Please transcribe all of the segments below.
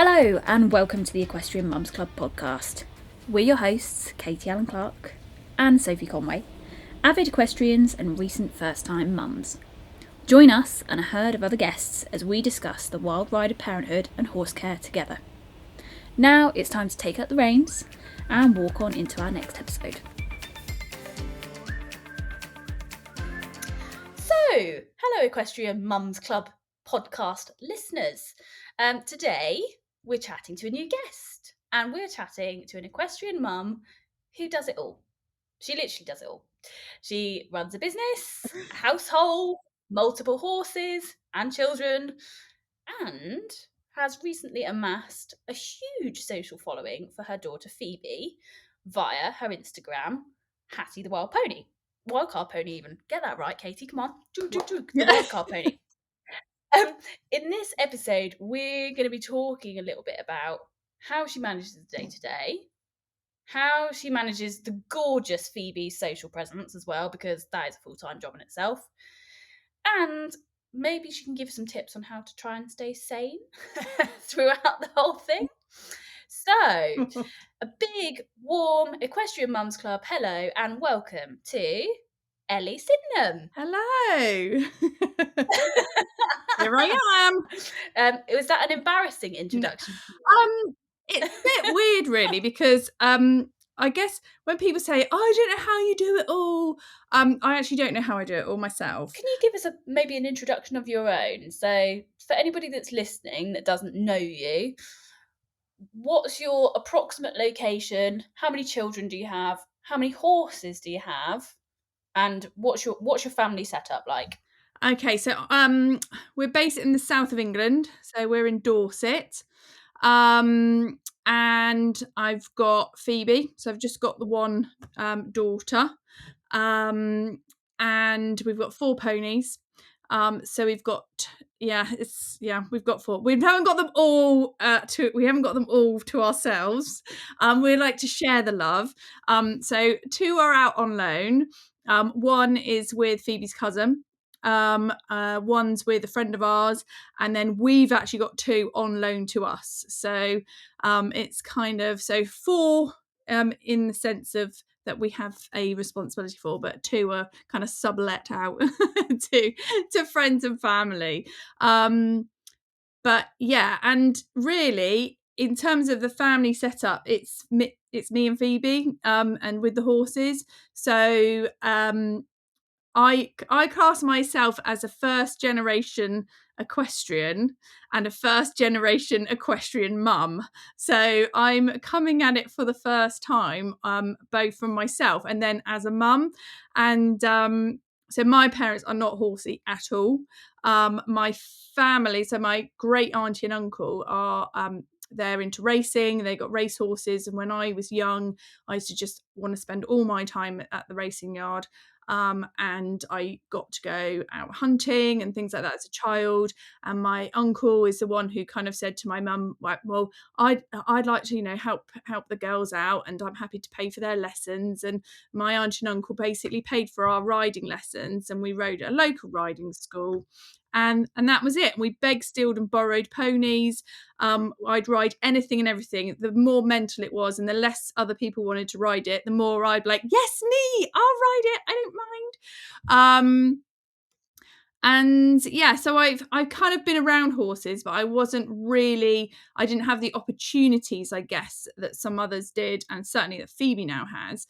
Hello and welcome to the Equestrian Mums Club podcast. We're your hosts, Katie Allen Clark and Sophie Conway, avid equestrians and recent first-time mums. Join us and a herd of other guests as we discuss the wild ride of parenthood and horse care together. Now it's time to take up the reins and walk on into our next episode. So, hello Equestrian Mums Club podcast listeners. Today we're chatting to a new guest, and we're chatting to an equestrian mum who does it all. She literally does it all. She runs a business, a household, multiple horses and children, and has recently amassed a huge social following for her daughter Phoebe via her Instagram, Hattie the Wild Pony. Wildcard pony, even. Get that right, Katie. Come on. The wildcard pony. In this episode, we're going to be talking a little bit about how she manages the day-to-day, how she manages the gorgeous Phoebe's social presence as well, because that is a full-time job in itself, and maybe she can give some tips on how to try and stay sane throughout the whole thing. So, a big, warm Equestrian Mums Club hello and welcome to Elli Sydenham. Hello. Here I am. Was that an embarrassing introduction? It's a bit weird, really, because I guess when people say, "Oh, I don't know how you do it all," I actually don't know how I do it all myself. Can you give us maybe an introduction of your own? So, for anybody that's listening that doesn't know you, what's your approximate location? How many children do you have? How many horses do you have? And what's your family setup like? Okay, so we're based in the south of England, so we're in Dorset. And I've got Phoebe, so I've just got the one daughter. And we've got 4 ponies. So we've got we've got 4. We haven't got them all to ourselves. We like to share the love. So 2 are out on loan. One is with Phoebe's cousin. One's with a friend of ours, and then we've actually got 2 on loan to us. So it's kind of 4 in the sense of that we have a responsibility for, but 2 are kind of sublet out to friends and family. But yeah, and really in terms of the family setup, it's me and Phoebe, and with the horses. So I class myself as a first generation equestrian and a first generation equestrian mum. So I'm coming at it for the first time, both from myself and then as a mum. And so my parents are not horsey at all. My family, so my great auntie and uncle are they're into racing. They got race horses, and when I was young, I used to just want to spend all my time at the racing yard. And I got to go out hunting and things like that as a child. And my uncle is the one who kind of said to my mum, like, well, I'd like to, help the girls out, and I'm happy to pay for their lessons. And my aunt and uncle basically paid for our riding lessons, and we rode at a local riding school. And that was it. We begged, stealed and borrowed ponies. I'd ride anything and everything. The more mental it was and the less other people wanted to ride it, the more I'd be like, yes, me, I'll ride it, I don't mind. And yeah, so I've kind of been around horses, but I didn't have the opportunities, I guess, that some others did, and certainly that Phoebe now has,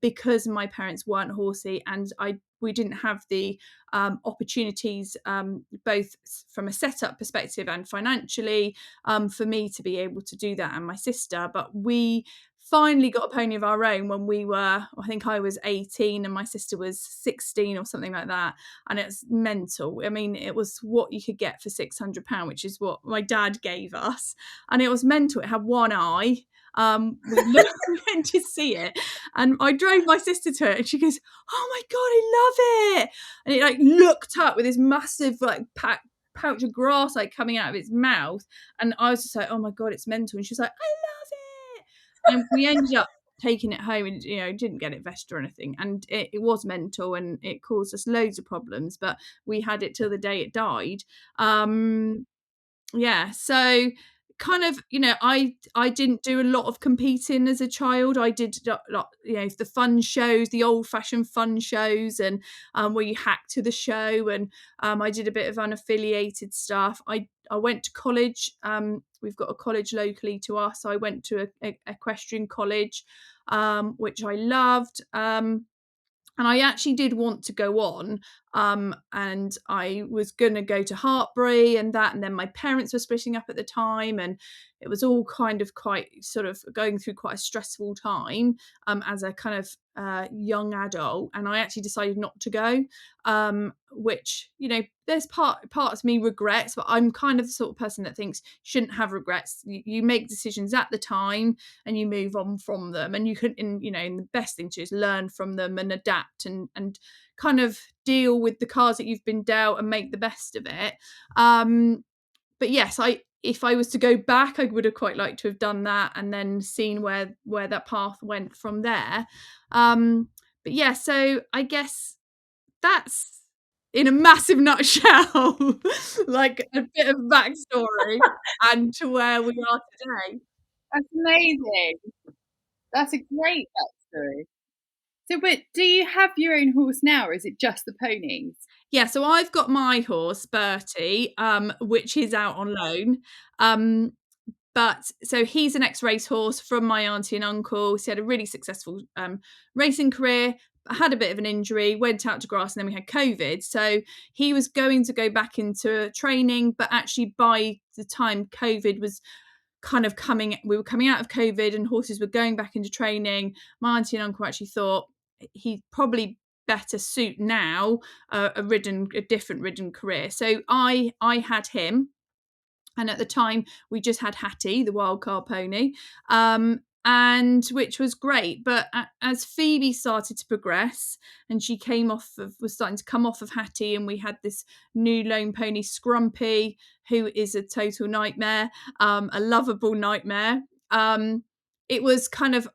because my parents weren't horsey, and we didn't have the opportunities, both from a setup perspective and financially, for me to be able to do that, and my sister. But we finally got a pony of our own when I think I was 18 and my sister was 16 or something like that, and it's mental. I mean, it was what you could get for £600, which is what my dad gave us, and it was mental. It had one eye. We went to see it, and I drove my sister to it, and she goes, "Oh my god, I love it!" And it like looked up with this massive like pouch of grass like coming out of its mouth, and I was just like, "Oh my god, it's mental!" And she was like, "I love it." And we ended up taking it home, and didn't get it vested or anything, and it was mental, and it caused us loads of problems, but we had it till the day it died. So kind of, I didn't do a lot of competing as a child. I did, the fun shows, the old fashioned fun shows, and where you hack to the show, and I did a bit of unaffiliated stuff. I went to college. We've got a college locally to us. So I went to a equestrian college, which I loved. And I actually did want to go on, and I was going to go to Hartbury and then my parents were splitting up at the time, and it was all kind of quite sort of going through quite a stressful time as a kind of young adult, and I actually decided not to go, which, there's parts of me regrets, but I'm kind of the sort of person that thinks you shouldn't have regrets. You make decisions at the time and you move on from them, and you can, and the best thing to do is learn from them and adapt and kind of deal with the cards that you've been dealt and make the best of it. But yes, if I was to go back, I would have quite liked to have done that and then seen where that path went from there. But yeah, so I guess that's, in a massive nutshell, like a bit of backstory and to where we are today. That's amazing. That's a great backstory. So, but do you have your own horse now, or is it just the ponies? Yeah, so I've got my horse, Bertie, which is out on loan. But so he's an ex-race horse from my auntie and uncle. So he had a really successful racing career, had a bit of an injury, went out to grass, and then we had COVID. So he was going to go back into training, but actually by the time COVID was kind of we were coming out of COVID and horses were going back into training, my auntie and uncle actually thought he probably better suit now a different ridden career. So I had him. And at the time, we just had Hattie, the wildcard pony, and which was great. But as Phoebe started to progress, and she was starting to come off of Hattie, and we had this new lone pony, Scrumpy, who is a total nightmare, a lovable nightmare. It was kind of,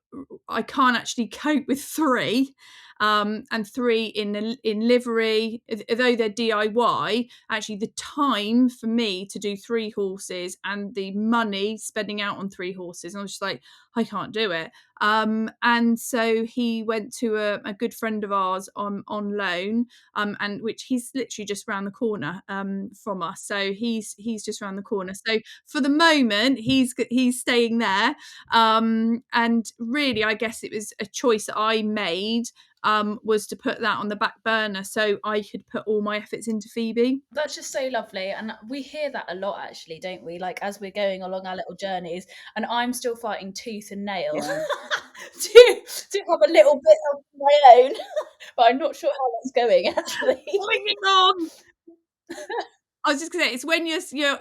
I can't actually cope with three. And three in livery, although they're DIY, actually the time for me to do three horses and the money spending out on three horses, and I was just like, I can't do it. And so he went to a good friend of ours on loan, and which he's literally just around the corner from us. So he's just around the corner. So for the moment, he's staying there. And really, I guess it was a choice that I made, was to put that on the back burner so I could put all my efforts into Phoebe. That's just so lovely, and we hear that a lot, actually, don't we? Like, as we're going along our little journeys, and I'm still fighting tooth and nail to have a little bit of my own, but I'm not sure how that's going, actually. I was just gonna say, it's when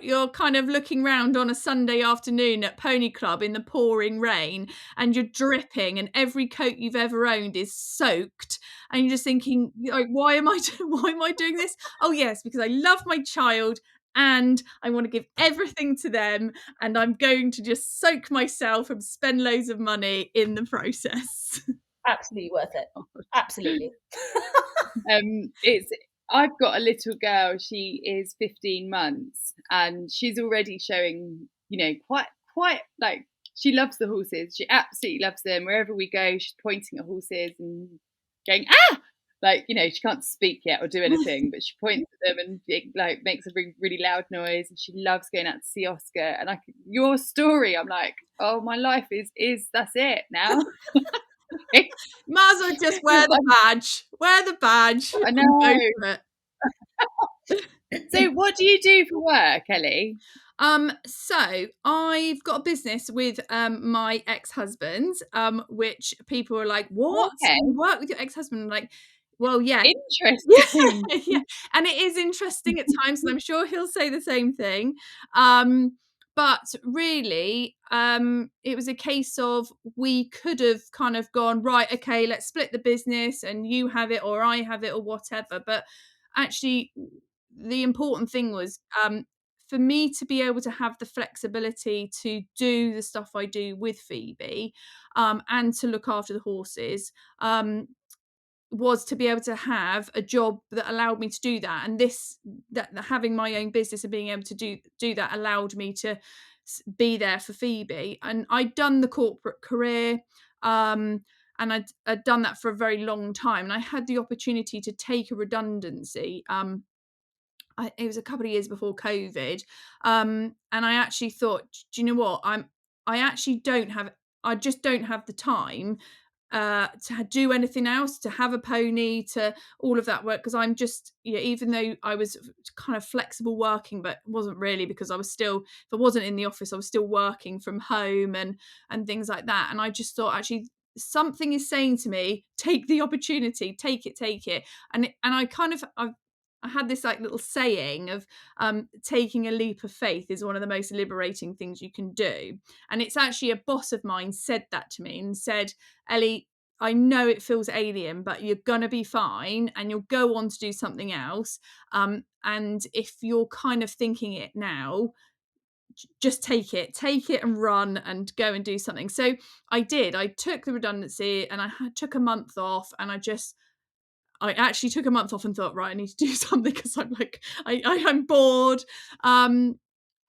you're kind of looking round on a Sunday afternoon at Pony Club in the pouring rain, and you're dripping, and every coat you've ever owned is soaked, and you're just thinking, like, why am I doing this? Oh yes, because I love my child and I want to give everything to them, and I'm going to just soak myself and spend loads of money in the process. Absolutely worth it. Absolutely. I've got a little girl. She is 15 months, and she's already showing, quite like, she loves the horses. She absolutely loves them. Wherever we go, she's pointing at horses and going, ah! Like, she can't speak yet or do anything, but she points at them and it like makes a really, really loud noise. And she loves going out to see Oscar. And your story, I'm like, oh, my life is that's it now. Might as well just wear the badge. I know. So what do you do for work, Elli? So I've got a business with my ex-husband, which people are like, what? Okay. You work with your ex-husband? I'm like, well, yeah. Interesting. Yeah. And it is interesting at times, and I'm sure he'll say the same thing. But really, it was a case of, we could have kind of gone, right, okay, let's split the business and you have it or I have it or whatever. But actually, the important thing was, for me to be able to have the flexibility to do the stuff I do with Phoebe, and to look after the horses, was to be able to have a job that allowed me to do that. And that having my own business and being able to do that allowed me to be there for Phoebe. And I'd done the corporate career, and I'd done that for a very long time, and I had the opportunity to take a redundancy. It was a couple of years before COVID, and I actually thought, do you know what? I just don't have the time to do anything else, to have a pony, to all of that work, because I'm just, even though I was kind of flexible working, but wasn't really, because I was still, if I wasn't in the office, I was still working from home and things like that. And I just thought, actually, something is saying to me, take the opportunity, take it. And I had this like little saying of taking a leap of faith is one of the most liberating things you can do. And it's actually a boss of mine said that to me and said, Ellie, I know it feels alien, but you're going to be fine and you'll go on to do something else. And if you're kind of thinking it now, just take it and run and go and do something. So I did. I took the redundancy and I took a month off, and I actually took a month off and thought, right, I need to do something, because I'm like, I'm bored. And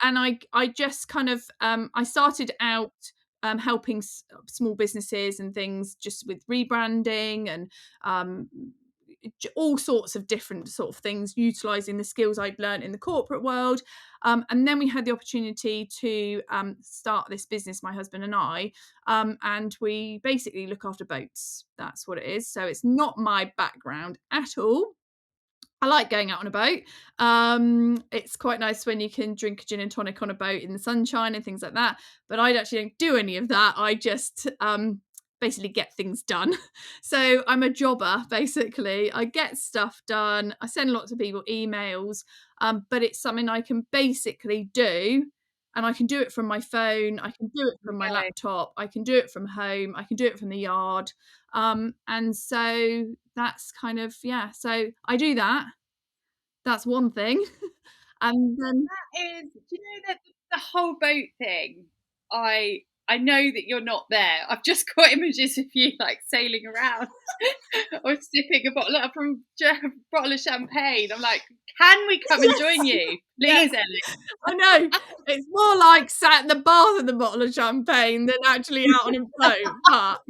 I just kind of, I started out helping small businesses and things, just with rebranding and all sorts of different sort of things, utilising the skills I'd learned in the corporate world. And then we had the opportunity to start this business, my husband and I, and we basically look after boats. That's what it is. So it's not my background at all. I like going out on a boat. It's quite nice when you can drink a gin and tonic on a boat in the sunshine and things like that. But I actually don't do any of that. I just basically get things done. So I'm a jobber, basically. I get stuff done. I send lots of people emails, but it's something I can basically do. And I can do it from my phone. I can do it from my laptop. I can do it from home. I can do it from the yard. And so that's kind of, so I do that. That's one thing. And then that is, do you know that the whole boat thing, I know that you're not there. I've just got images of you like sailing around or sipping a bottle of champagne. I'm like, can we come and join you, please, Ellie? I know, it's more like sat in the bath with a bottle of champagne than actually out on a boat, but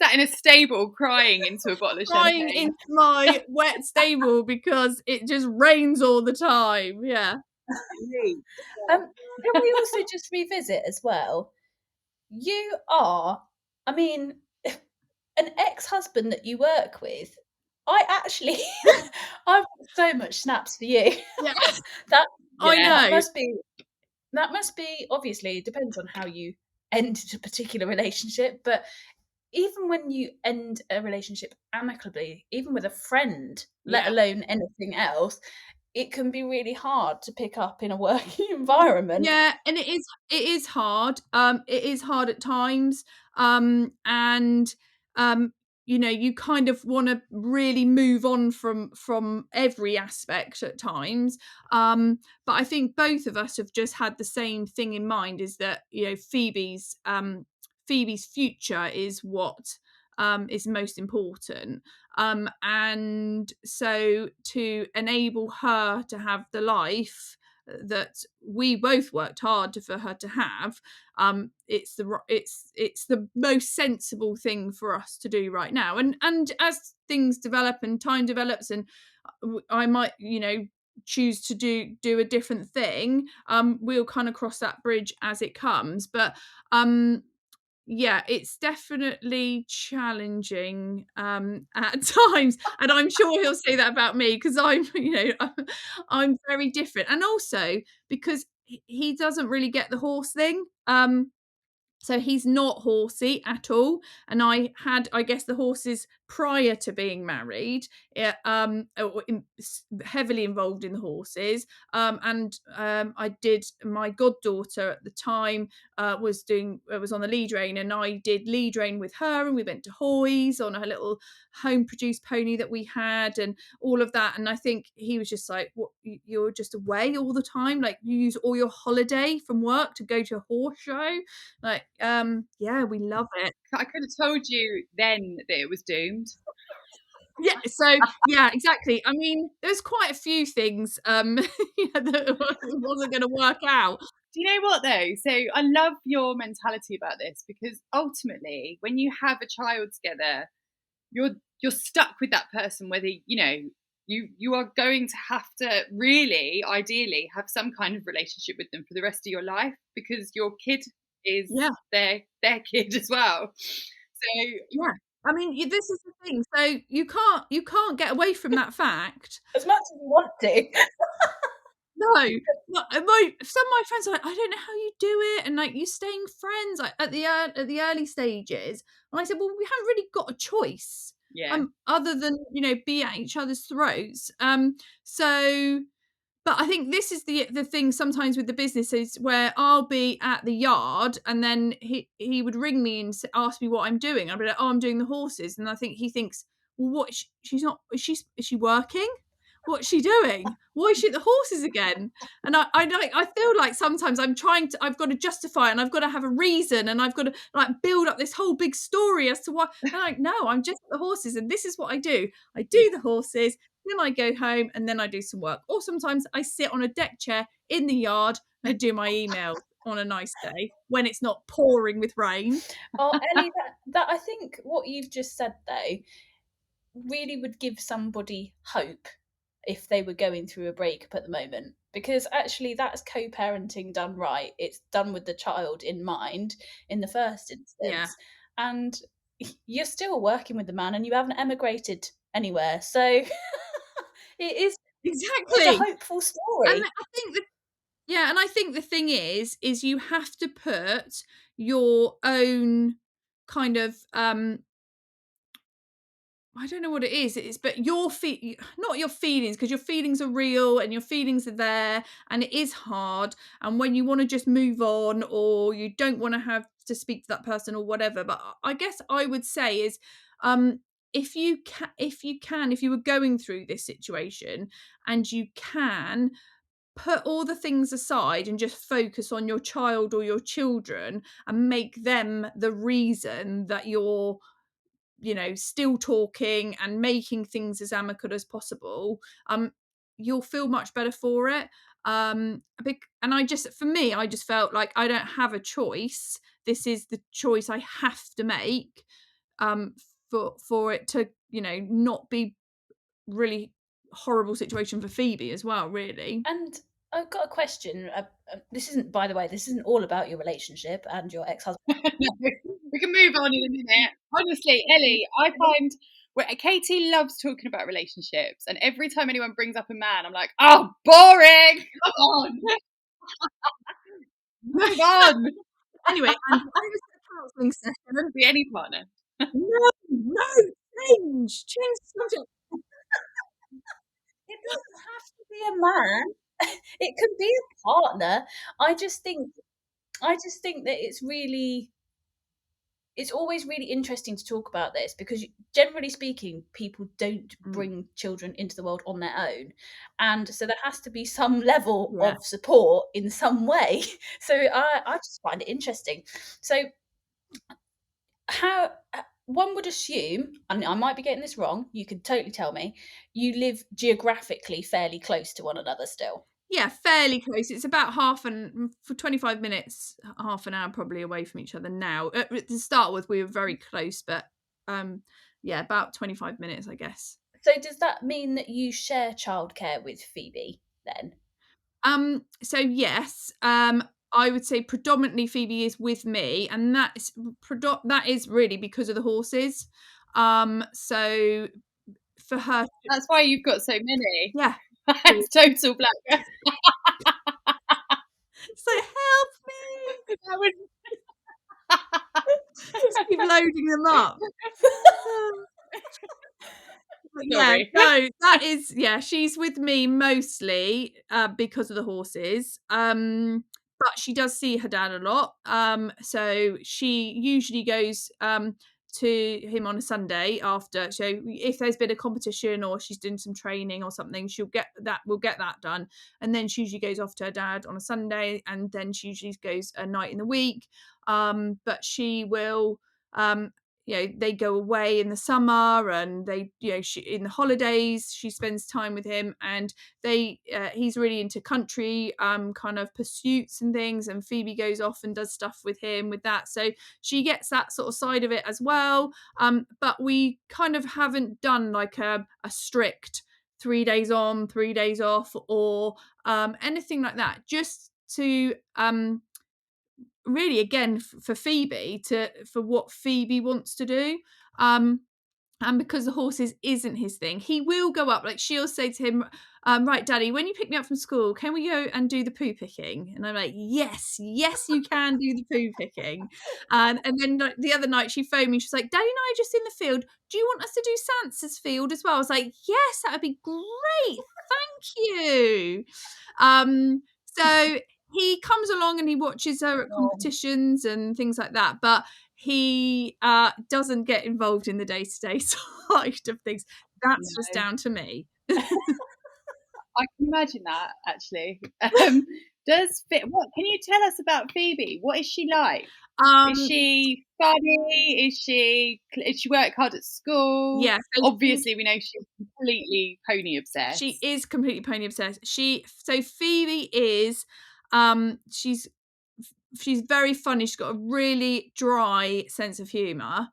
sat in a stable crying into a bottle of crying champagne. into my wet stable because it just rains all the time. Can we also just revisit as well? You are, I mean, an ex-husband that you work with. I've got so much snaps for you. Yeah. I know. That must be, obviously, it depends on how you ended a particular relationship, but even when you end a relationship amicably, even with a friend, let alone anything else, it can be really hard to pick up in a working environment. Yeah, and it is hard. It is hard at times. And you kind of want to really move on from every aspect at times. But I think both of us have just had the same thing in mind, is that Phoebe's future is what is most important. And so to enable her to have the life that we both worked hard for her to have, it's the most sensible thing for us to do right now. And as things develop and time develops, and I might choose to do a different thing, we'll kind of cross that bridge as it comes. But it's definitely challenging at times, and I'm sure he'll say that about me, because I'm very different, and also because he doesn't really get the horse thing. So he's not horsey at all. And I had, I guess, the horses prior to being married, heavily involved in the horses. I did, my goddaughter at the time was on the lead rein, and I did lead rein with her, and we went to Hoy's on a little home produced pony that we had, and all of that. And I think he was just like, what, you're just away all the time? Like, you use all your holiday from work to go to a horse show? Like, we love it. I could have told you then that it was doomed. Yeah, so yeah, exactly. I mean, there's quite a few things that wasn't going to work out. Do you know what though? So I love your mentality about this, because ultimately, when you have a child together, you're stuck with that person, whether you are going to have to really, ideally, have some kind of relationship with them for the rest of your life, because your kid is their kid as well. So yeah, I mean, this is the thing. So you can't get away from that fact. As much as you want to. No, some of my friends are like, I don't know how you do it, and like, you staying friends like, at the early stages. And I said, well, we haven't really got a choice, other than be at each other's throats. So. But I think this is the thing sometimes with the businesses, where I'll be at the yard and then he would ring me and ask me what I'm doing. I'll be like, oh, I'm doing the horses. And I think he thinks, well, what, she's not, is she working? What's she doing? Why is she at the horses again? And I feel like sometimes I've got to justify, and I've got to have a reason, and I've got to like build up this whole big story as to why. I'm like, no, I'm just at the horses, and this is what I do. I do the horses, then I go home, and then I do some work. Or sometimes I sit on a deck chair in the yard and I do my emails on a nice day when it's not pouring with rain. Oh, Ellie, that I think what you've just said though really would give somebody hope if they were going through a breakup at the moment, because actually that's co-parenting done right. It's done with the child in mind in the first instance, and you're still working with the man and you haven't emigrated anywhere, so it is exactly a hopeful story. And I think the thing is you have to put your own kind of I don't know what it is, but not your feelings, because your feelings are real and your feelings are there, and it is hard. And when you want to just move on, or you don't want to have to speak to that person or whatever, but I guess I would say is, if you were going through this situation and you can put all the things aside and just focus on your child or your children and make them the reason that you're still talking and making things as amicable as possible, you'll feel much better for it. And I just felt like I don't have a choice. This is the choice I have to make, for it to not be really horrible situation for Phoebe as well, really. And I've got a question. This isn't all about your relationship and your ex-husband. We can move on in a minute. Honestly, Ellie, I find Katie loves talking about relationships, and every time anyone brings up a man, I'm like, oh, boring. Come on. Move on. Anyway, and I was at a counselling session. Be any partner. No, change the subject. It doesn't have to be a man. It could be a partner. I just think that it's always really interesting to talk about this, because generally speaking, people don't bring children into the world on their own. And so there has to be some level of support in some way. So I just find it interesting. So how one would assume, and I might be getting this wrong, you could totally tell me, you live geographically fairly close to one another still. Yeah, fairly close. It's about for 25 minutes, half an hour probably away from each other now. To start with, we were very close, but about 25 minutes, I guess. So does that mean that you share childcare with Phoebe then? So yes, I would say predominantly Phoebe is with me, and that is really because of the horses. So for her, that's why you've got so many. Yeah. It's total black. So help me. That would just keep loading them up. That is, she's with me mostly because of the horses. But she does see her dad a lot. So she usually goes to him on a Sunday after. So if there's been a competition or she's doing some training or something, we'll get that done. And then she usually goes off to her dad on a Sunday, and then she usually goes a night in the week. But she will they go away in the summer, and they, in the holidays, she spends time with him, and he's really into country kind of pursuits and things, and Phoebe goes off and does stuff with him with that. So she gets that sort of side of it as well. But we kind of haven't done like a strict 3 days on, 3 days off, or anything like that, just to really, again, for Phoebe, for what Phoebe wants to do. And because the horses isn't his thing, he will go up. Like, she'll say to him, right, Daddy, when you pick me up from school, can we go and do the poo picking? And I'm like, yes, you can do the poo picking. And then like, the other night she phoned me. She's like, Daddy and I are just in the field. Do you want us to do Sansa's field as well? I was like, yes, that would be great. Thank you. So he comes along and he watches her at competitions and things like that. But he doesn't get involved in the day-to-day side of things. That's just down to me. I can imagine that, actually. What can you tell us about Phoebe? What is she like? Is she funny? Does she work hard at school? Yeah. So obviously, we know she's completely pony obsessed. She is completely pony obsessed. So Phoebe is, she's very funny. She's got a really dry sense of humour.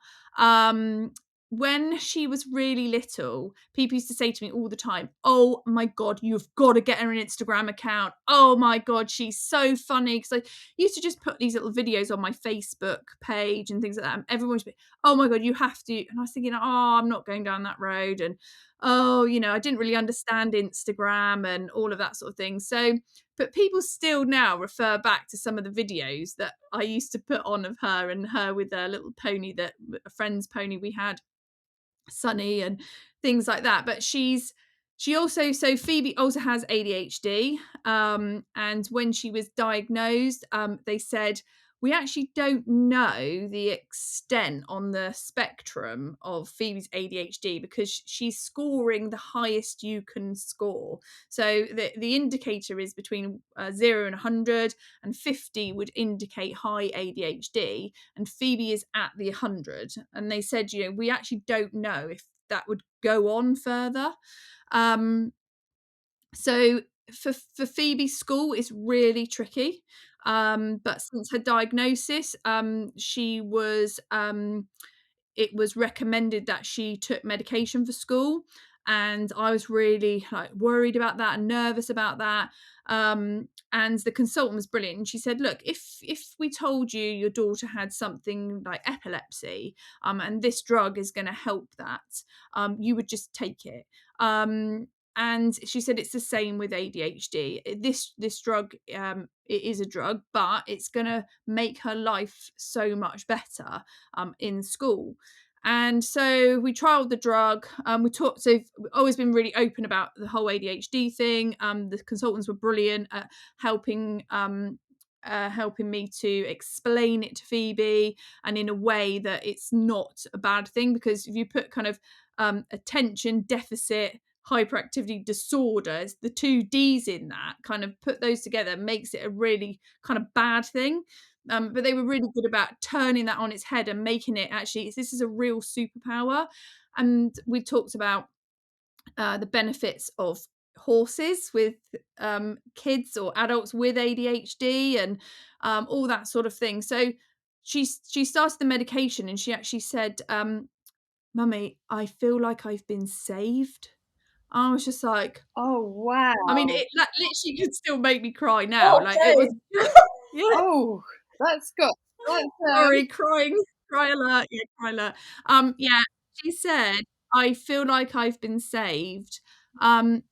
When she was really little, people used to say to me all the time, oh my God, you've got to get her an Instagram account. Oh my God, she's so funny. Because I used to just put these little videos on my Facebook page and things like that. And everyone would be, oh my God, you have to. And I was thinking, I'm not going down that road. And I didn't really understand Instagram and all of that sort of thing. So, but people still now refer back to some of the videos that I used to put on of her, and her with a little pony, a friend's pony we had, Sunny, and things like that. But Phoebe also has ADHD. And when she was diagnosed, they said, we actually don't know the extent on the spectrum of Phoebe's ADHD, because she's scoring the highest you can score. So the indicator is between 0 and 100, and 50 would indicate high ADHD, and Phoebe is at the 100. And they said, we actually don't know if that would go on further. So for Phoebe's school is really tricky. But since her diagnosis, it was recommended that she took medication for school, and I was really worried about that and nervous about that. And the consultant was brilliant, and she said, look, if we told you your daughter had something like epilepsy, and this drug is going to help that, you would just take it. And she said it's the same with ADHD. This drug, it is a drug, but it's going to make her life so much better in school. And so we trialed the drug. So we've always been really open about the whole ADHD thing. The consultants were brilliant at helping me to explain it to Phoebe, and in a way that it's not a bad thing, because if you put kind of attention deficit hyperactivity disorder, the 2 Ds in that, kind of put those together, makes it a really kind of bad thing. But they were really good about turning that on its head and making it actually, this is a real superpower. And we talked about the benefits of horses with kids or adults with ADHD, and all that sort of thing. So she started the medication, and she actually said, Mummy, I feel like I've been saved. I was just like, oh wow. I mean, that literally could still make me cry now. It was, yeah. Oh, that's Sorry, cry alert. Yeah, cry alert. Yeah, she said, I feel like I've been saved. And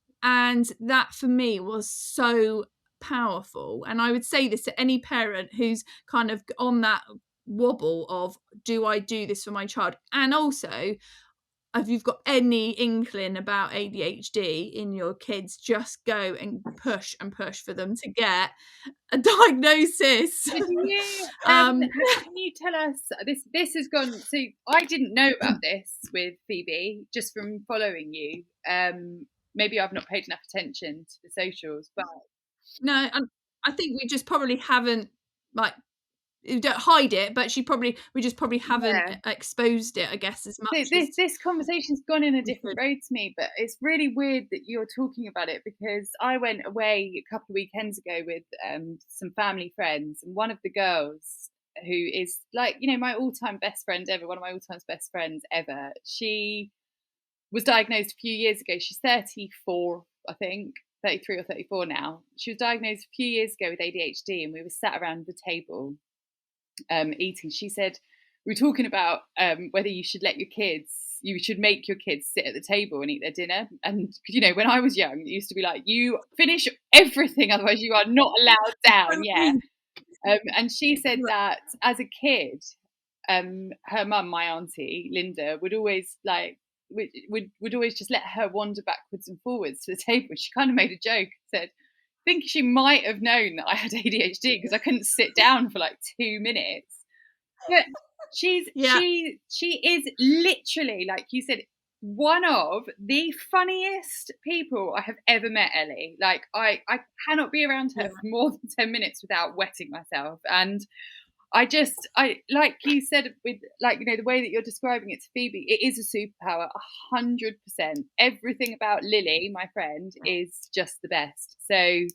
that for me was so powerful. And I would say this to any parent who's kind of on that wobble of, do I do this for my child? And also, if you've got any inkling about ADHD in your kids, just go and push for them to get a diagnosis. Can you tell us, this has gone, so I didn't know about this with Phoebe just from following you. Maybe I've not paid enough attention to the socials, but no, I think we just probably haven't we don't hide it, but we just probably haven't Yeah. exposed it, I guess, as much as This conversation's gone in a we different could. road to me, but it's really weird that you're talking about it, because I went away a couple of weekends ago with some family friends, and one of the girls, who is like, you know, my all-time best friend ever, one of my all-time best friends ever, she was diagnosed a few years ago. She's 34, I think, 33 or 34 now. She was diagnosed a few years ago with ADHD, and we were sat around the table eating. She said, we were talking about whether you should make your kids sit at the table and eat their dinner. And, you know, when I was young, it used to be like, you finish everything, otherwise you are not allowed down. Yeah. And she said that as a kid, her mum, my auntie Linda, would always would always just let her wander backwards and forwards to the table. She kind of made a joke, said, I think she might have known that I had ADHD because I couldn't sit down for like 2 minutes. But she is literally, like you said, one of the funniest people I have ever met, Ellie. Like I cannot be around her for more than 10 minutes without wetting myself. And I like you said, with, like, you know, the way that you're describing it to Phoebe, it is a superpower, 100%. Everything about Lily, my friend, is just the best. So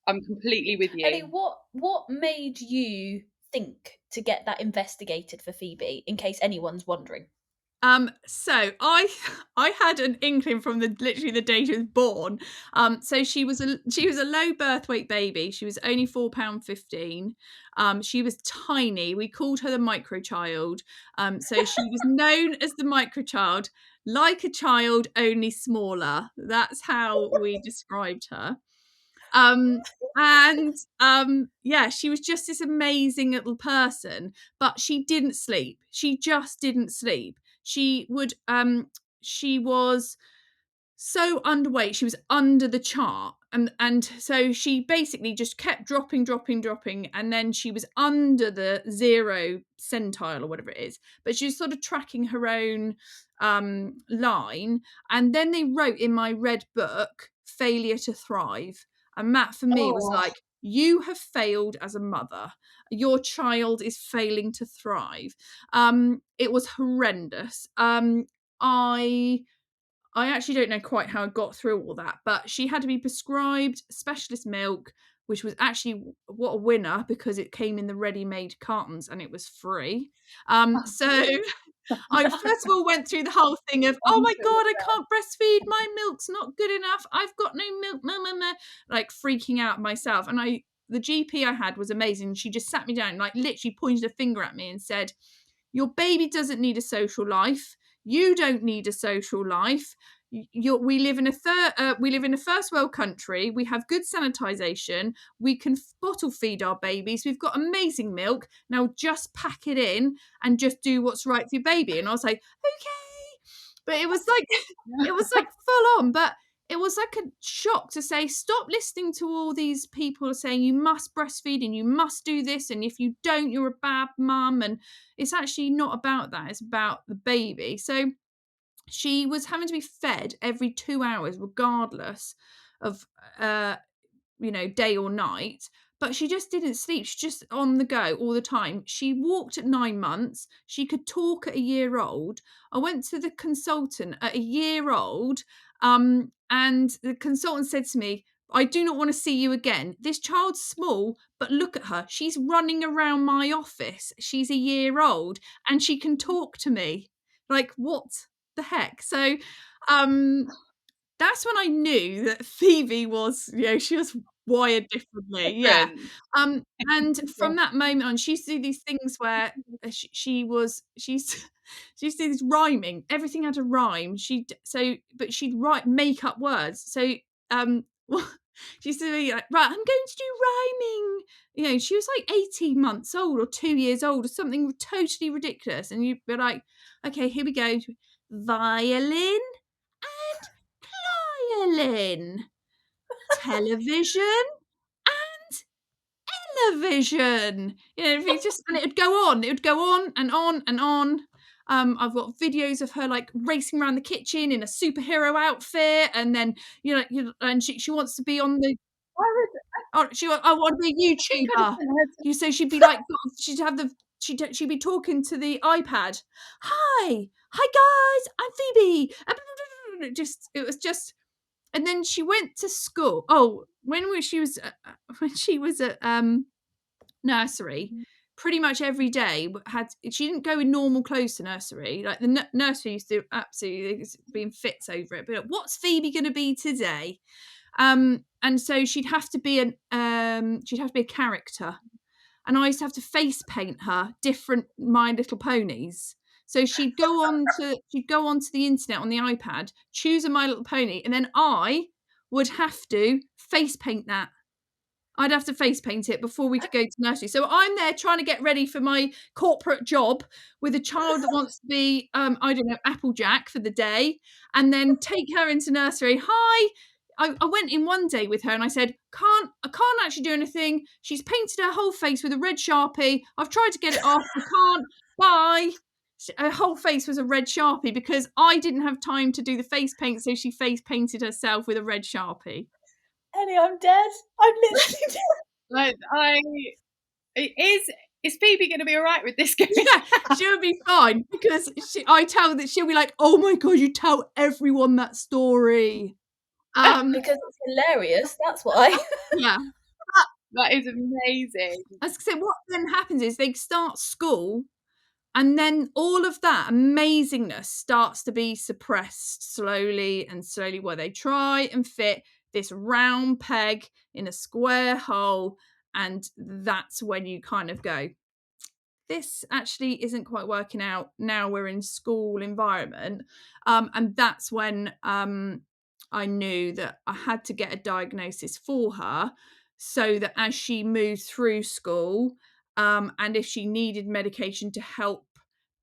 I'm completely with you. Ellie, what made you think to get that investigated for Phoebe, in case anyone's wondering? So I had an inkling from literally the day she was born. So she was a low birth weight baby. She was only £4.15. She was tiny. We called her the micro child. So she was known as the micro child, like a child, only smaller. That's how we described her. Yeah, she was just this amazing little person, but she didn't sleep. She just didn't sleep. She was so underweight. She was under the chart. And so she basically just kept dropping. And then she was under the 0 centile or whatever it is. But she was sort of tracking her own line. And then they wrote in my red book, failure to thrive. And that for me was like, you have failed as a mother. Your child is failing to thrive. It was horrendous. I actually don't know quite how I got through all that, but she had to be prescribed specialist milk, which was actually what a winner, because it came in the ready-made cartons and it was free. So I first of all went through the whole thing of, oh my God, I can't breastfeed. My milk's not good enough. I've got no milk, like freaking out myself. And the GP I had was amazing. She just sat me down, like literally pointed a finger at me and said, your baby doesn't need a social life. You don't need a social life. We live in a first world country. We have good sanitization. We can bottle feed our babies. We've got amazing milk. Now just pack it in and just do what's right for your baby. And I was like, okay. But it was like full on. But it was like a shock to say, stop listening to all these people saying you must breastfeed and you must do this, and if you don't, you're a bad mum. And it's actually not about that. It's about the baby. So she was having to be fed every 2 hours, regardless of day or night. But she just didn't sleep. She's just on the go all the time. She walked at 9 months. She could talk at a year old. I went to the consultant at a year old, and the consultant said to me, I do not want to see you again. This child's small, but look at her. She's running around my office. She's a year old and she can talk to me. Like, what the heck? So that's when I knew that Phoebe was, she was wired differently. Yeah. And from that moment on, she used to do these things where she used to do this rhyming. Everything had a rhyme. But she'd make up words. So she used to be like, right, I'm going to do rhyming. She was like 18 months old or 2 years old or something totally ridiculous. And you'd be like, okay, here we go. Violin and violin, television and television. If you just, and it would go on and on and on. I've got videos of her like racing around the kitchen in a superhero outfit, and then and she wants to be on the I want to be a YouTuber. You say she'd be like, she'd be talking to the iPad. Hi guys, I'm Phoebe. It was just, and then she went to school. Oh, when she was at nursery, pretty much every day she didn't go in normal clothes to nursery. Like the nursery used to absolutely be in fits over it. But like, what's Phoebe going to be today? And so she'd have to be a character, and I used to have to face paint her different My Little Ponies. So she'd go onto the internet on the iPad, choose a My Little Pony, and then I would have to face paint that. I'd have to face paint it before we could go to nursery. So I'm there trying to get ready for my corporate job with a child that wants to be, I don't know, Applejack for the day, and then take her into nursery. Hi. I went in one day with her and I said, I can't actually do anything. She's painted her whole face with a red Sharpie. I've tried to get it off. I can't. Bye. Her whole face was a red Sharpie because I didn't have time to do the face paint, so she face painted herself with a red Sharpie. Ellie, I'm dead. I'm literally dead. Like, is Phoebe going to be all right with this game? Yeah, she'll be fine because I tell that she'll be like, oh my God, you tell everyone that story. Because it's hilarious, that's why. Yeah. That is amazing. As I said, what then happens is they start school, and then all of that amazingness starts to be suppressed slowly and slowly, where they try and fit this round peg in a square hole. And that's when you kind of go, this actually isn't quite working out. Now we're in school environment. And that's when I knew that I had to get a diagnosis for her, so that as she moved through school, and if she needed medication to help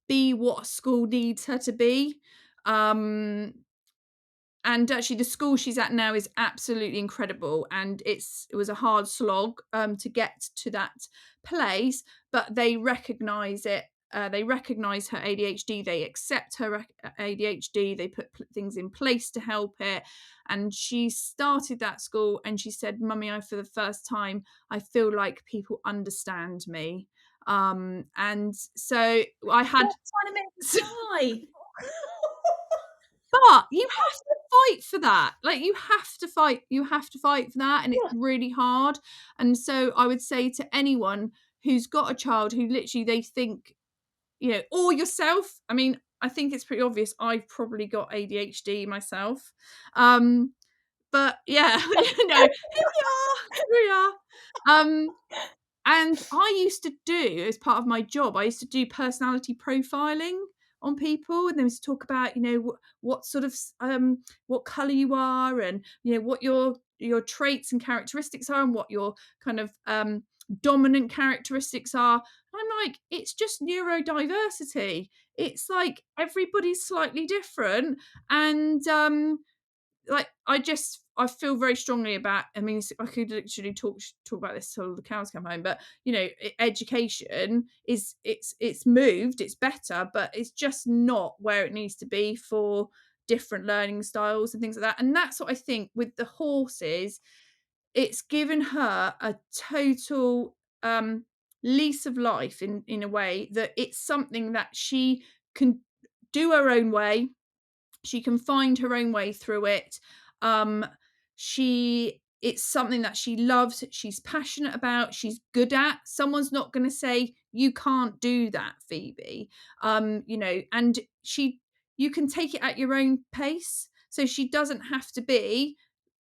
be what school needs her to be, and actually the school she's at now is absolutely incredible, and it was a hard slog to get to that place, but they recognize it. They recognize her ADHD, they accept her ADHD, they put things in place to help it. And she started that school and she said, Mummy, for the first time, I feel like people understand me. And so I had... trying to make me cry. But you have to fight for that. Like, you have to fight for that, and it's really hard. And so I would say to anyone who's got a child who literally they think, or yourself, I mean, I think it's pretty obvious I've probably got ADHD myself. But yeah, here we are. And I used to do, as part of my job, I used to do personality profiling on people, and they used to talk about, what sort of what colour you are, and what your traits and characteristics are, and what your kind of dominant characteristics are. And I'm like, it's just neurodiversity. It's like everybody's slightly different, and like I feel very strongly about, I mean, I could literally talk about this till the cows come home, but education it's moved, it's better, but it's just not where it needs to be for different learning styles and things like that. And that's what I think with the horses, it's given her a total lease of life in a way that it's something that she can do her own way. She can find her own way through it. It's something that she loves, she's passionate about, she's good at. Someone's not going to say, you can't do that, Phoebe. And you can take it at your own pace. So she doesn't have to be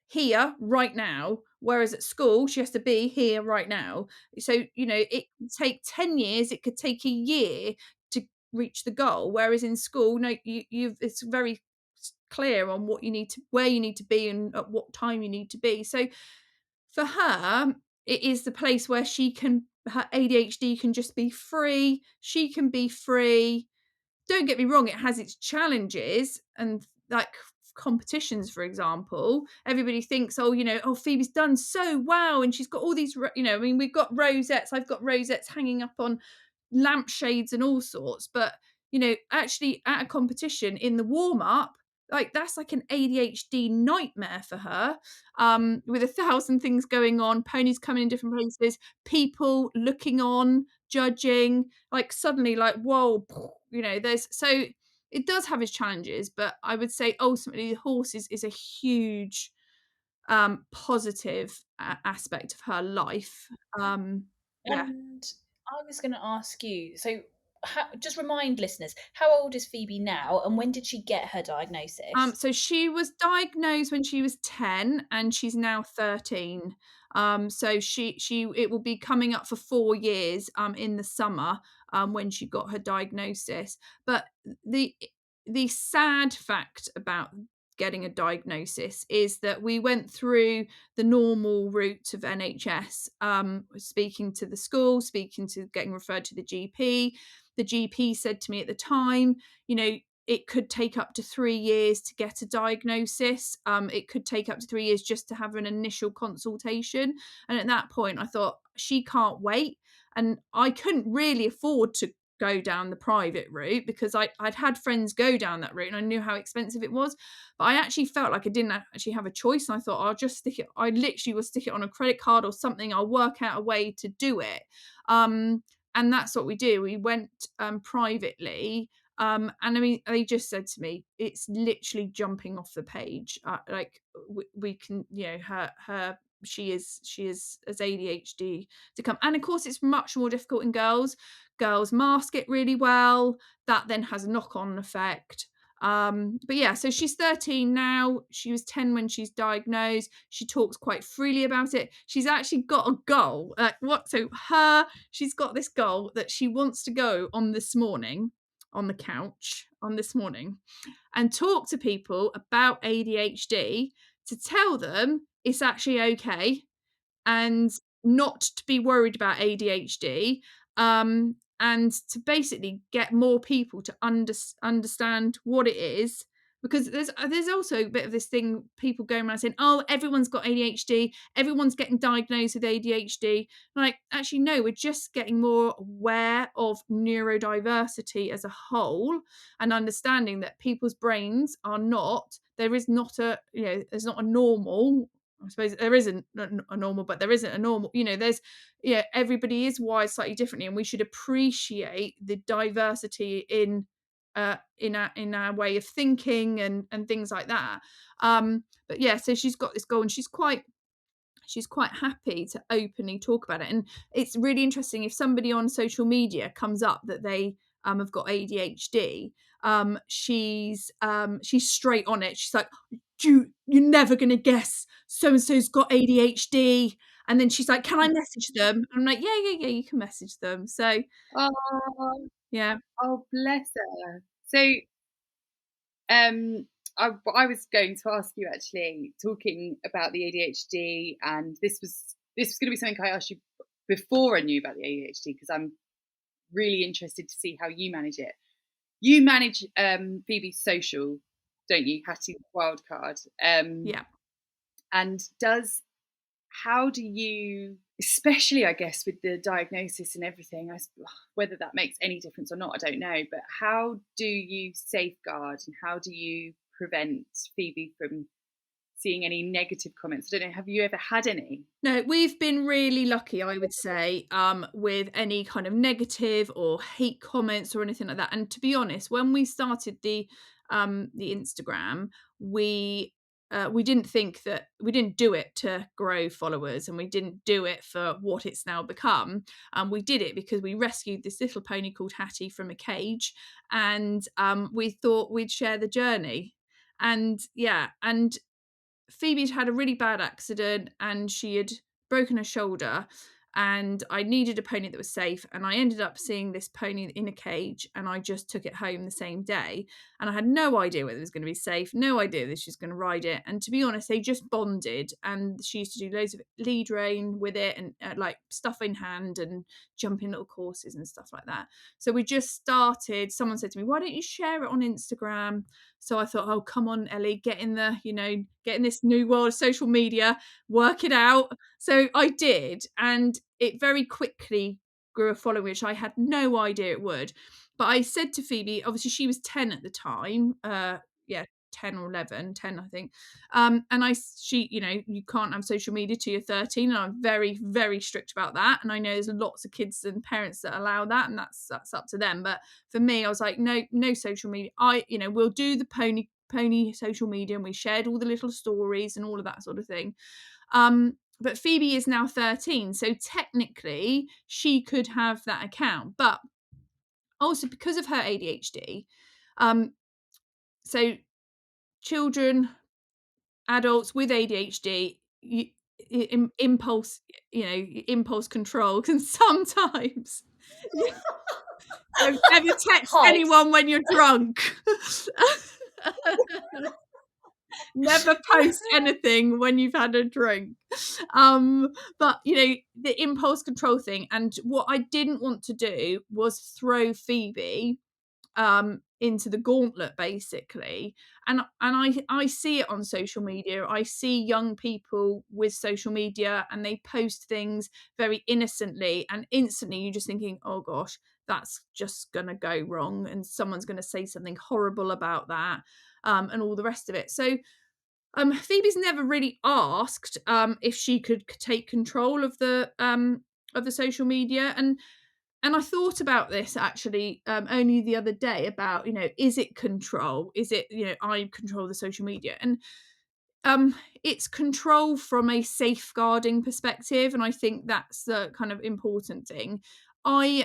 here right now, whereas at school she has to be here right now. So it could take 10 years, it could take a year to reach the goal, whereas in school, no, it's very clear on where you need to be and at what time you need to be. So for her, it is the place where her ADHD can just be free. She can be free. Don't get me wrong, it has its challenges, and like competitions, for example, everybody thinks, Phoebe's done so wow, and she's got all these, I mean, we've got rosettes, I've got rosettes hanging up on lampshades and all sorts, but actually at a competition in the warm-up, like that's like an ADHD nightmare for her, with 1,000 things going on, ponies coming in different places, people looking on, judging, like suddenly like, whoa, there's so it does have its challenges, but I would say ultimately the horse is a huge positive aspect of her life. Yeah. And I was going to ask you, so just remind listeners, how old is Phoebe now, and when did she get her diagnosis? So she was diagnosed when she was 10 and she's now 13. So she it will be coming up for 4 years in the summer when she got her diagnosis. But the the sad fact about getting a diagnosis is that we went through the normal route of NHS, speaking to the school, speaking to getting referred to the GP. The GP said to me at the time, it could take up to 3 years to get a diagnosis. It could take up to 3 years just to have an initial consultation. And at that point, I thought, she can't wait. And I couldn't really afford to go down the private route because I'd had friends go down that route and I knew how expensive it was. But I actually felt like I didn't actually have a choice. And I thought, I'll just stick it. I literally will stick it on a credit card or something. I'll work out a way to do it. And that's what we do. We went privately. And I mean, they just said to me, it's literally jumping off the page. Like we can, she is as ADHD to come. And of course, it's much more difficult in girls. Girls mask it really well. That then has a knock-on effect. But yeah, so she's 13 now. She was 10 when she's diagnosed. She talks quite freely about it. She's actually got a goal. She's got this goal that she wants to go on this morning on the couch on this morning and talk to people about ADHD to tell them it's actually okay and not to be worried about ADHD, and to basically get more people to understand what it is. Because there's also a bit of this thing, people going around saying, oh, everyone's got ADHD, everyone's getting diagnosed with ADHD. Like, actually, no, we're just getting more aware of neurodiversity as a whole and understanding that people's brains are not, there is not a, there's not a normal, I suppose there isn't a normal, but there isn't a normal, everybody is wired slightly differently, and we should appreciate the diversity in our way of thinking and things like that. But yeah, so she's got this goal and she's quite happy to openly talk about it. And it's really interesting if somebody on social media comes up that they have got ADHD, she's straight on it. She's like, you're never gonna guess so and so's got ADHD. And then she's like, can I message them? I'm like, yeah, you can message them. So Oh, yeah. oh, bless her. So, I was going to ask you actually, talking about the ADHD, and this was going to be something I asked you before I knew about the ADHD, because I'm really interested to see how you manage it. You manage Phoebe's social, don't you? Hattie's wildcard. Yeah. And how do you, especially I guess with the diagnosis and everything, whether that makes any difference or not, I don't know, but how do you safeguard and how do you prevent Phoebe from seeing any negative comments? I don't know, have you ever had any? No, we've been really lucky, I would say, with any kind of negative or hate comments or anything like that. And to be honest, when we started the Instagram, we didn't think that, we didn't do it to grow followers, and we didn't do it for what it's now become. We did it because we rescued this little pony called Hattie from a cage, and we thought we'd share the journey. And yeah, and Phoebe'd had a really bad accident and she had broken her shoulder, and I needed a pony that was safe, and I ended up seeing this pony in a cage, and I just took it home the same day, and I had no idea whether it was going to be safe, no idea that she was going to ride it. And to be honest, they just bonded, and she used to do loads of lead rein with it, and like stuff in hand and jump in little courses and stuff like that. So we just started, someone said to me, why don't you share it on Instagram? So I thought, oh, come on, Ellie, get in this new world of social media, work it out. So I did, and it very quickly grew a following, which I had no idea it would. But I said to Phoebe, obviously she was 10 at the time, 10 or 11, 10 I think, and she, you know, you can't have social media till you're 13, and I'm very, very strict about that, and I know there's lots of kids and parents that allow that, and that's up to them. But for me, I was like, no social media. You know, we'll do the pony social media, and we shared all the little stories and all of that sort of thing. But Phoebe is now 13, so technically she could have that account, but also because of her ADHD, so children, adults with ADHD, impulse control can sometimes. Don't ever text anyone when you're drunk. Never post anything when you've had a drink. But you know, the impulse control thing, and what I didn't want to do was throw Phoebe into the gauntlet, basically. And I see it on social media. I see young people with social media, and they post things very innocently, and instantly you're just thinking, oh gosh, that's just gonna go wrong, and someone's gonna say something horrible about that, and all the rest of it. So Phoebe's never really asked if she could take control of the social media, and I thought about this actually only the other day about, you know, is it control? Is it, you know, I control the social media? And it's control from a safeguarding perspective, and I think that's the kind of important thing. I'm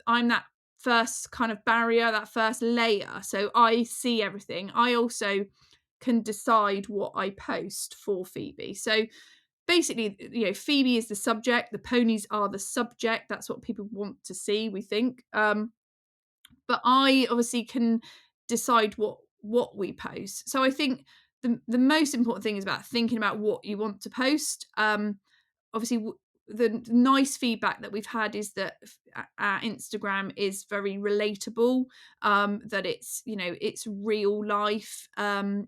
that first kind of barrier, that first layer. So I see everything. I also can decide what I post for Phoebe. So basically, you know, Phoebe is the subject, the ponies are the subject. That's what people want to see, we think. But I obviously can decide what we post. So I think the most important thing is about thinking about what you want to post. Obviously, the nice feedback that we've had is that our Instagram is very relatable, that it's, you know, it's real life,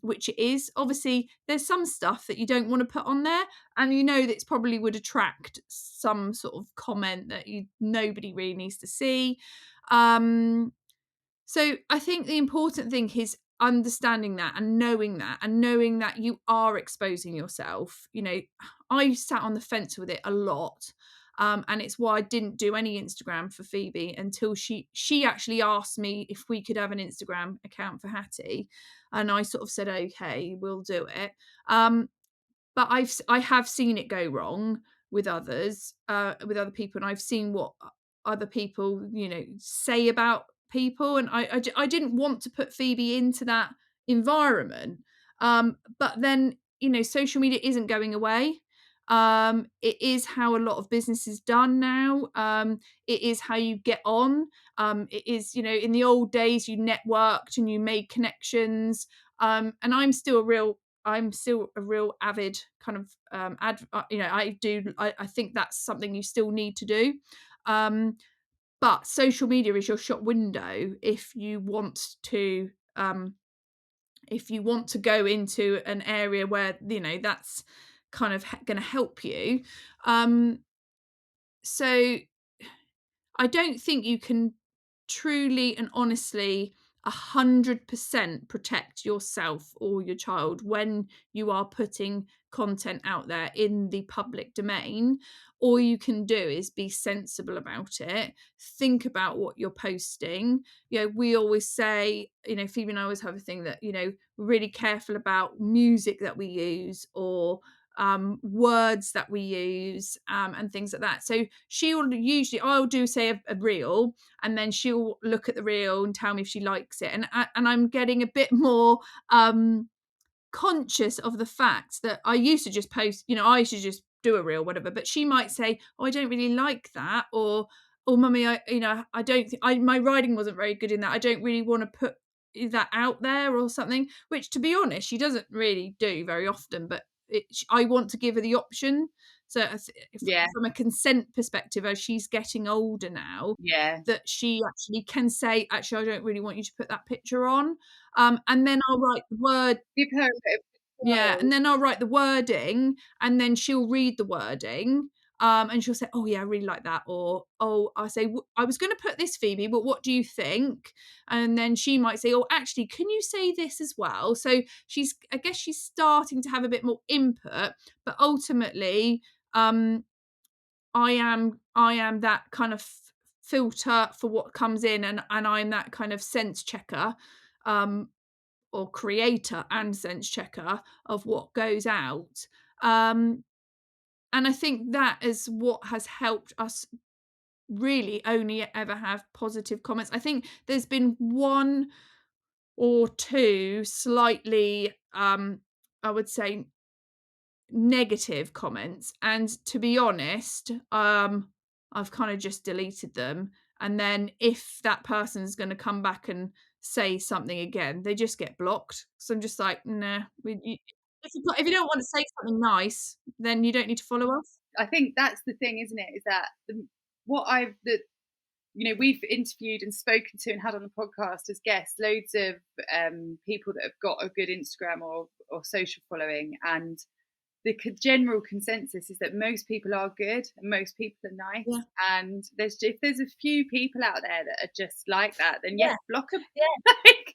which it is. Obviously there's some stuff that you don't want to put on there, and you know that probably would attract some sort of comment that nobody really needs to see. So I think the important thing is understanding that and knowing that you are exposing yourself. You know, I sat on the fence with it a lot. And it's why I didn't do any Instagram for Phoebe until she actually asked me if we could have an Instagram account for Hattie. And I sort of said, okay, we'll do it. But I have seen it go wrong with others, with other people, and I've seen what other people, you know, say about people, and I didn't want to put Phoebe into that environment. But then, you know, social media isn't going away. It is how a lot of business is done now. It is how you get on. It is, you know, in the old days you networked and you made connections. And I'm still a real avid kind of you know, I think that's something you still need to do. But social media is your shop window if you want to go into an area where, you know, that's kind of going to help you. So I don't think you can truly and honestly 100% protect yourself or your child when you are putting content out there in the public domain. All you can do is be sensible about it. Think about what you're posting. You know, we always say, you know, Phoebe and I always have a thing that, you know, we're really careful about music that we use, or words that we use, and things like that. So I'll do say a reel, and then she'll look at the reel and tell me if she likes it, and I'm getting a bit more conscious of the fact that I used to just post, you know, I used to just do a reel, whatever, but she might say, oh, I don't really like that, or mummy, I don't think my writing wasn't very good in that, I don't really want to put that out there, or something, which, to be honest, she doesn't really do very often, but I want to give her the option. So from a consent perspective, as she's getting older now, that she actually can say, actually, I don't really want you to put that picture on. And then I'll write the word. Give her a bit of and then I'll write the wording, and then she'll read the wording. And she'll say, oh yeah, I really like that. Or, oh, I say, I was going to put this, Phoebe, but what do you think? And then she might say, oh, actually, can you say this as well? So I guess she's starting to have a bit more input, but ultimately, I am that kind of filter for what comes in, and I'm that kind of sense checker, or creator and sense checker of what goes out. And I think that is what has helped us really only ever have positive comments. I think there's been one or two slightly, I would say, negative comments, and to be honest, I've kind of just deleted them. And then if that person's going to come back and say something again, they just get blocked. So I'm just like, nah, if you don't want to say something nice, then you don't need to follow us. I think that's the thing, isn't it? Is that we've interviewed and spoken to and had on the podcast as guests loads of people that have got a good Instagram or social following, and the general consensus is that most people are good and most people are nice. Yeah. And if there's a few people out there that are just like that, then yes, block them.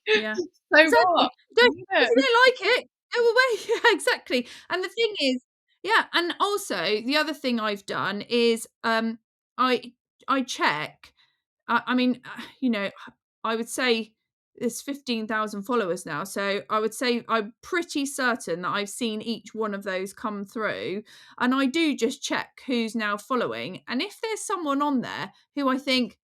Yeah. So Exactly. what? If you don't like it, go away. Yeah, exactly. And the thing is, yeah, and also the other thing I've done is I check. I mean, I would say there's 15,000 followers now. So I would say I'm pretty certain that I've seen each one of those come through. And I do just check who's now following. And if there's someone on there who I think,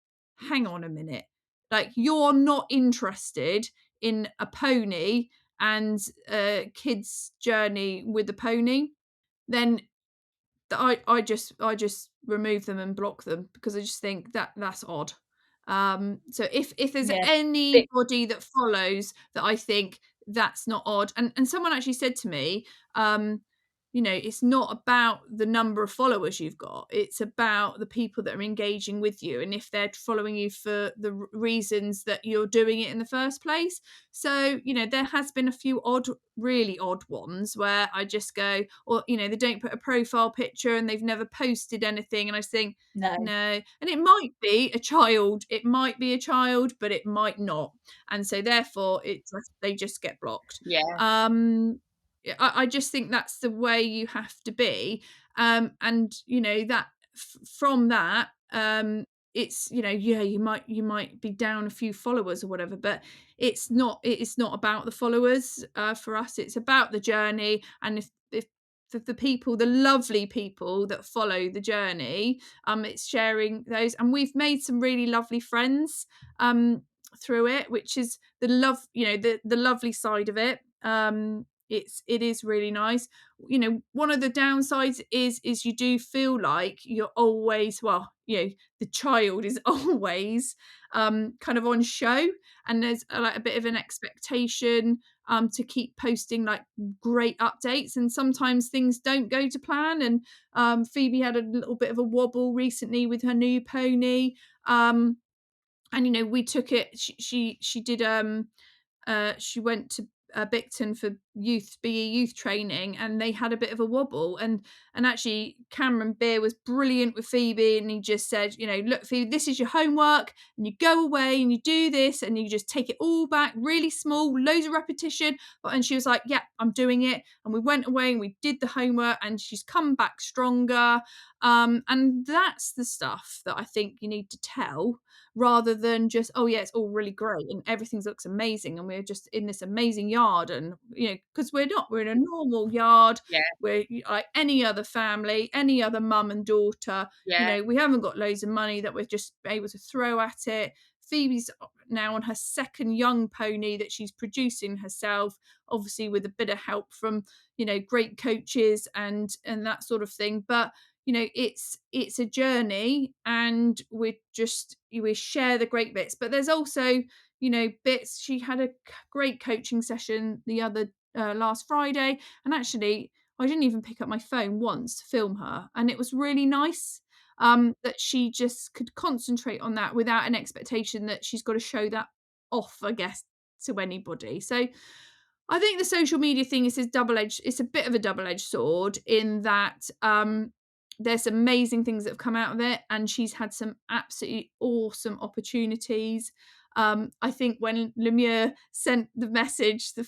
hang on a minute, like you're not interested in a pony and a kid's journey with a pony, then I just remove them and block them, because I just think that's odd. So if there's anybody that follows that I think that's not odd, and someone actually said to me, it's not about the number of followers you've got, it's about the people that are engaging with you, and if they're following you for the reasons that you're doing it in the first place. So there has been a few really odd ones where I just go, or they don't put a profile picture and they've never posted anything, and I think no. And it might be a child, but it might not, and so therefore they just get blocked. I just think that's the way you have to be, and that from that, it's you might be down a few followers or whatever, but it's not about the followers. For us, it's about the journey, and if the people, the lovely people that follow the journey, it's sharing those, and we've made some really lovely friends through it, which is the lovely side of it. It is really nice. One of the downsides is you do feel like you're always, the child is always kind of on show, and there's like a bit of an expectation to keep posting like great updates, and sometimes things don't go to plan. And Phoebe had a little bit of a wobble recently with her new pony, and we took it, she did she went to Bicton for BE youth training, and they had a bit of a wobble, and actually Cameron Beer was brilliant with Phoebe, and he just said, look, Phoebe, this is your homework, and you go away and you do this, and you just take it all back really small, loads of repetition. And she was like, yeah, I'm doing it. And we went away and we did the homework, and she's come back stronger. And that's the stuff that I think you need to tell, rather than just, oh yeah, it's all really great and everything looks amazing and we're just in this amazing yard, and because we're in a normal yard. We're like any other family, any other mum and daughter. We haven't got loads of money that we're just able to throw at it. Phoebe's now on her second young pony that she's producing herself, obviously with a bit of help from great coaches and that sort of thing. But it's a journey, and we share the great bits, but there's also bits. She had a great coaching session the other last Friday, and actually I didn't even pick up my phone once to film her, and it was really nice that she just could concentrate on that without an expectation that she's got to show that off, I guess, to anybody. So I think the social media thing is it's a bit of a double-edged sword, in that there's amazing things that have come out of it, and she's had some absolutely awesome opportunities. I think when Lemieux sent the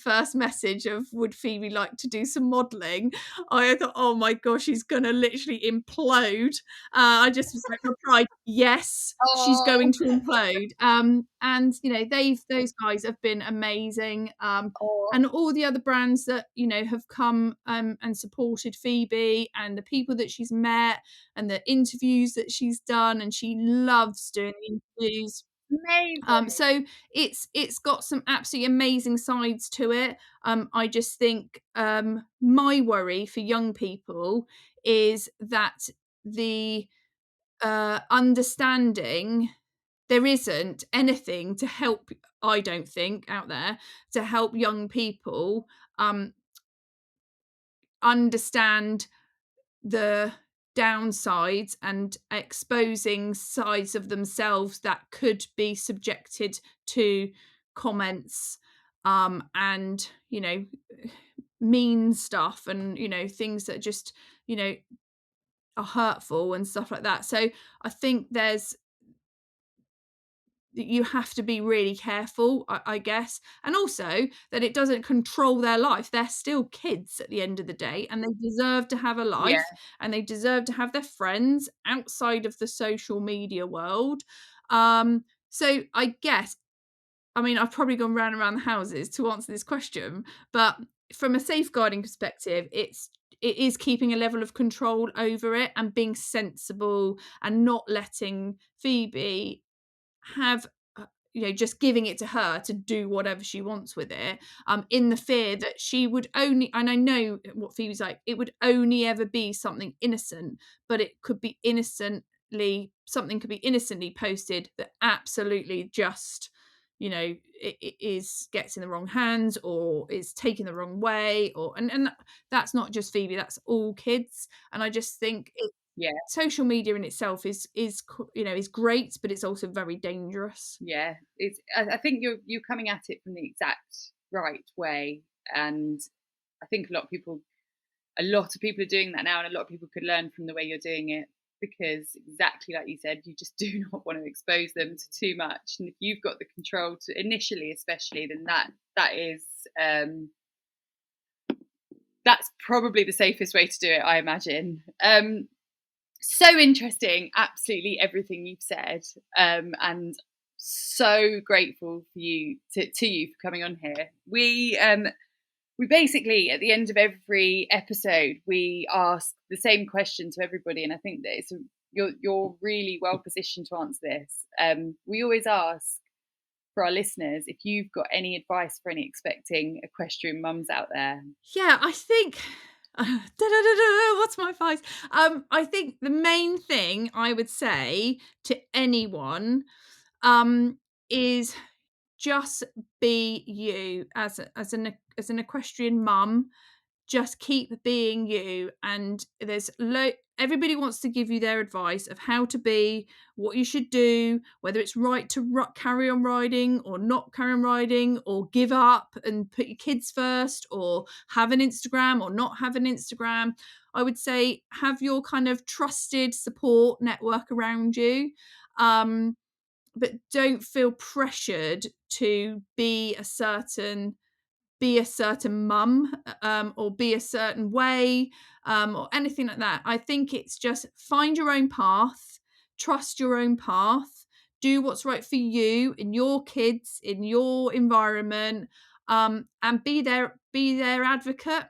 first message of would Phoebe like to do some modelling, I thought, oh my gosh, she's gonna literally implode. I just was like, replied, yes, she's going to implode. And those guys have been amazing. And all the other brands that have come and supported Phoebe, and the people that she's met, and the interviews that she's done, and she loves doing the interviews. Amazing. So it's got some absolutely amazing sides to it. I just think my worry for young people is that the understanding, there isn't anything to help, I don't think, out there to help young people understand the downsides and exposing sides of themselves that could be subjected to comments and mean stuff, and things that just are hurtful and stuff like that. So I think you have to be really careful, I guess, and also that it doesn't control their life. They're still kids at the end of the day, and they deserve to have a life, and they deserve to have their friends outside of the social media world. So I guess, I've probably gone round and round the houses to answer this question, but from a safeguarding perspective, it is keeping a level of control over it and being sensible and not letting Phoebe have just giving it to her to do whatever she wants with it, in the fear that she would only, and I know what Phoebe's like, it would only ever be something innocent, but it could be something could be innocently posted that absolutely just it gets in the wrong hands or is taken the wrong way, and that's not just Phoebe, that's all kids. And I just think social media in itself is great, but it's also very dangerous. I think you're coming at it from the exact right way, and I think a lot of people are doing that now, and a lot of people could learn from the way you're doing it, because exactly like you said, you just do not want to expose them to too much. And if you've got the control to initially, especially, then that is that's probably the safest way to do it, I imagine. So interesting, absolutely everything you've said, and so grateful for you for coming on here. We basically, at the end of every episode, we ask the same question to everybody, and I think that you're really well positioned to answer this. We always ask for our listeners if you've got any advice for any expecting equestrian mums out there. Yeah, I think what's my advice? I think the main thing I would say to anyone is just be you as an equestrian mum. Just keep being you, and everybody wants to give you their advice of how to be, what you should do, whether it's right to carry on riding or not carry on riding, or give up and put your kids first, or have an Instagram or not have an Instagram. I would say have your kind of trusted support network around you, but don't feel pressured to be a certain mum, or be a certain way, or anything like that. I think it's just find your own path, trust your own path, do what's right for you and your kids in your environment, and be their advocate.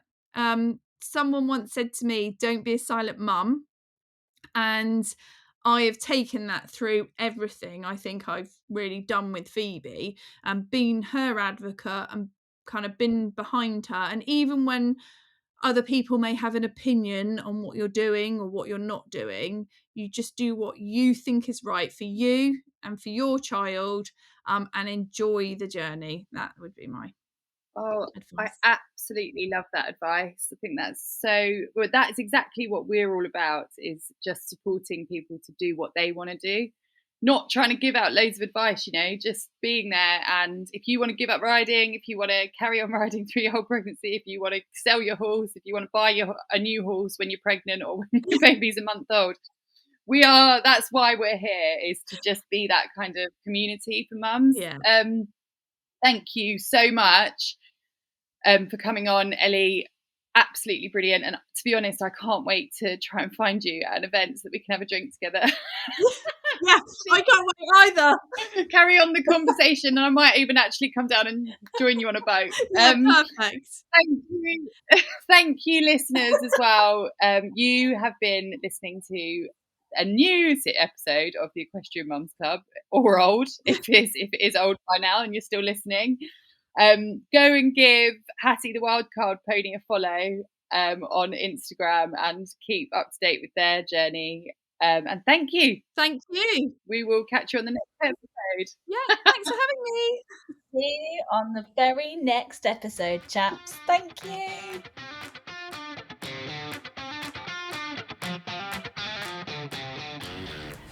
Someone once said to me, don't be a silent mum, and I have taken that through everything I think I've really done with Phoebe, and been her advocate and kind of been behind her. And even when other people may have an opinion on what you're doing or what you're not doing, you just do what you think is right for you and for your child, and enjoy the journey. That would be my advice. I absolutely love that advice. I think that is exactly what we're all about, is just supporting people to do what they want to do. not trying to give out loads of advice, just being there. And if you want to give up riding, if you want to carry on riding through your whole pregnancy, if you want to sell your horse, if you want to buy a new horse when you're pregnant or when your baby's a month old, that's why we're here, is to just be that kind of community for mums. Yeah. Thank you so much for coming on, Elli. Absolutely brilliant. And to be honest, I can't wait to try and find you at an event so that we can have a drink together. Yeah, I can't wait either. Carry on the conversation, and I might even actually come down and join you on a boat. Yeah, perfect. Thank you, listeners, as well. You have been listening to a new episode of the Equestrian Mums Club, or old, if it is old by now and you're still listening. Go and give Hattie the Wildcard Pony a follow on Instagram and keep up to date with their journey. And thank you. Thank you. We will catch you on the next episode. Yeah, thanks for having me. See you on the very next episode, chaps. Thank you.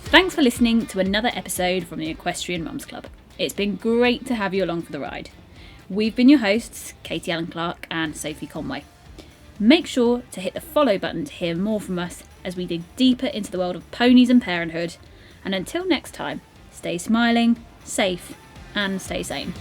Thanks for listening to another episode from the Equestrian Mums Club. It's been great to have you along for the ride. We've been your hosts, Katie Allen Clark and Sophie Conway. Make sure to hit the follow button to hear more from us as we dig deeper into the world of ponies and parenthood. And until next time, stay smiling, safe, and stay sane.